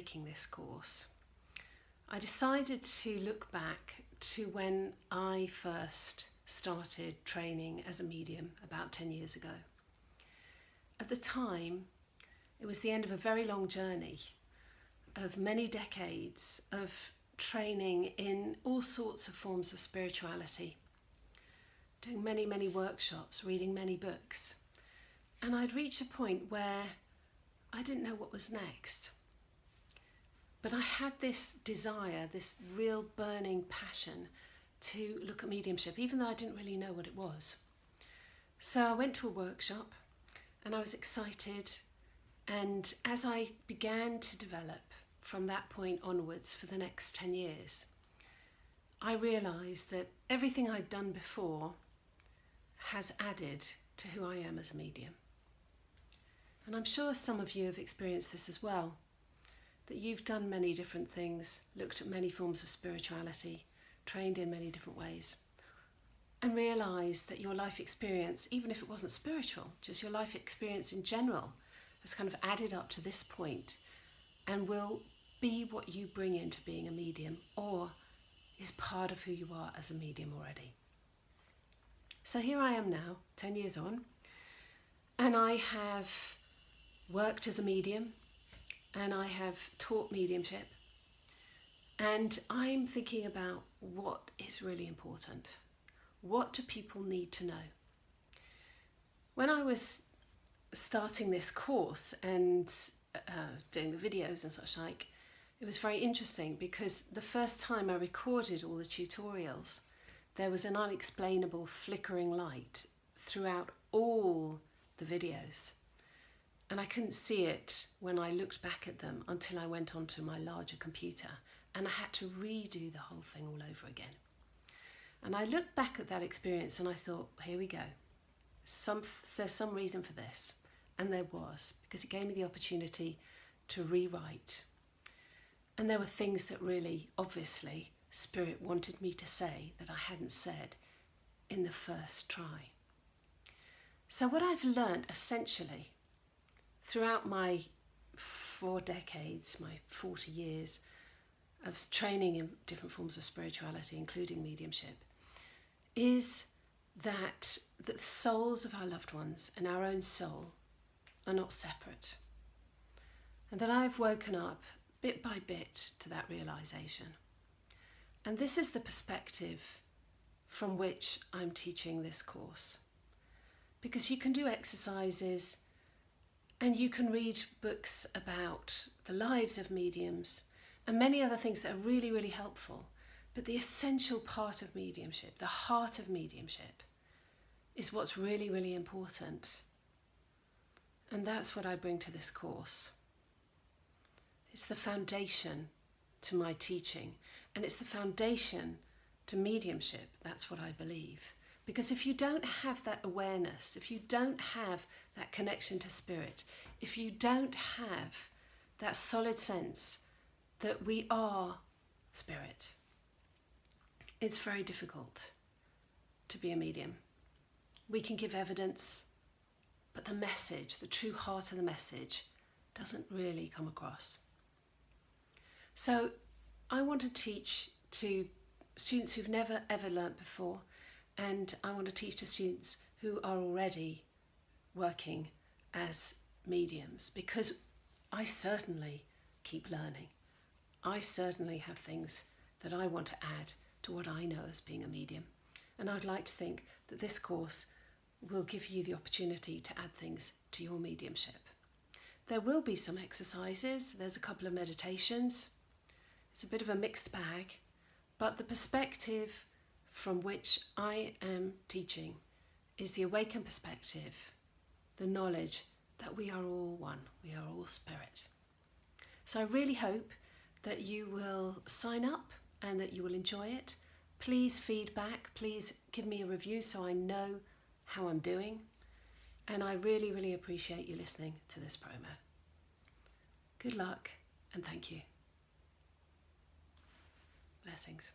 taking this course, I decided to look back to when I first started training as a medium about 10 years ago. At the time, it was the end of a very long journey of many decades of training in all sorts of forms of spirituality, doing many, many workshops, reading many books. And I'd reached a point where I didn't know what was next. But I had this desire, this real burning passion to look at mediumship, even though I didn't really know what it was. So I went to a workshop and I was excited. And as I began to develop from that point onwards for the next 10 years, I realised that everything I'd done before has added to who I am as a medium. And I'm sure some of you have experienced this as well, that you've done many different things, looked at many forms of spirituality, trained in many different ways, and realised that your life experience, even if it wasn't spiritual, just your life experience in general, has kind of added up to this point and will be what you bring into being a medium, or is part of who you are as a medium already. So here I am now, 10 years on, and I have worked as a medium, and I have taught mediumship, and I'm thinking about what is really important. What do people need to know? When I was starting this course and doing the videos and such like, it was very interesting because the first time I recorded all the tutorials, there was an unexplainable flickering light throughout all the videos. And I couldn't see it when I looked back at them until I went onto my larger computer and I had to redo the whole thing all over again. And I looked back at that experience and I thought, here we go. There's some reason for this. And there was, because it gave me the opportunity to rewrite. And there were things that really, obviously, Spirit wanted me to say that I hadn't said in the first try. So what I've learned essentially throughout my 4 decades, my 40 years of training in different forms of spirituality, including mediumship, is that the souls of our loved ones and our own soul are not separate. And that I've woken up bit by bit to that realization. And this is the perspective from which I'm teaching this course. Because you can do exercises and you can read books about the lives of mediums and many other things that are really, really helpful. But the essential part of mediumship, the heart of mediumship, is what's really, really important. And that's what I bring to this course. It's the foundation to my teaching, and it's the foundation to mediumship. That's what I believe. Because if you don't have that awareness, if you don't have that connection to spirit, if you don't have that solid sense that we are spirit, it's very difficult to be a medium. We can give evidence, but the message, the true heart of the message, doesn't really come across. So I want to teach to students who've never ever learnt before, and I want to teach to students who are already working as mediums, because I certainly keep learning. I certainly have things that I want to add to what I know as being a medium. And I'd like to think that this course will give you the opportunity to add things to your mediumship. There will be some exercises, there's a couple of meditations. It's a bit of a mixed bag, but the perspective from which I am teaching is the awakened perspective, the knowledge that we are all one, we are all spirit. So I really hope that you will sign up and that you will enjoy it. Please feedback, please give me a review so I know how I'm doing. And I really, really appreciate you listening to this promo. Good luck and thank you. Blessings.